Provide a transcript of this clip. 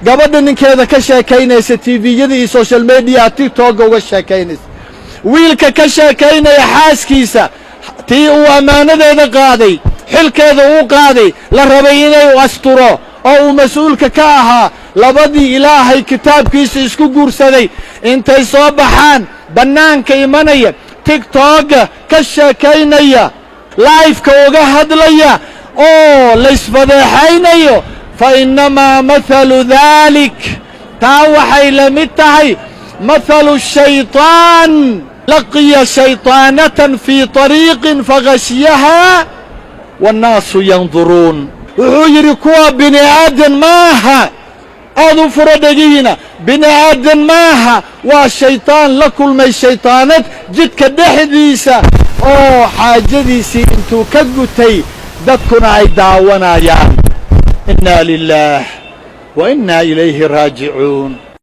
gabadha ninkeeda ka sheekaynaysa tviyada iyo social media tiktok uga sheekaynaysa wiilka ka sheekaynaya xaaskiisa tii uu ammaanadeeda qaaday xilkeeda uu qaaday la rabay inay asturo oo uu mas'uulka ka ahaa labadii ilaahay kitaabkiisa isku guursaday intay soo baxaan bannaanka imanaya tiktok ka sheekaynaya live-ka uga hadlaya oo la isfadeexaynayo fa innamaa mathalu dhalik taa waxay la mid tahay mathalu shaytaan laqiya shaytaanatan fii طariiqin faghashyahaa wannaasu yanduruun wuxuu yidhi kuwa bini aadan maaha aad u furo dhegihiina bini aadan maaha waa shaytaan la kulmay shaytaanad jidka dhexdiisa oo xaajadiisii intuu ka gutay dadkuna ay daawanayaan inna lillaah wa inna ilayhi raajicuun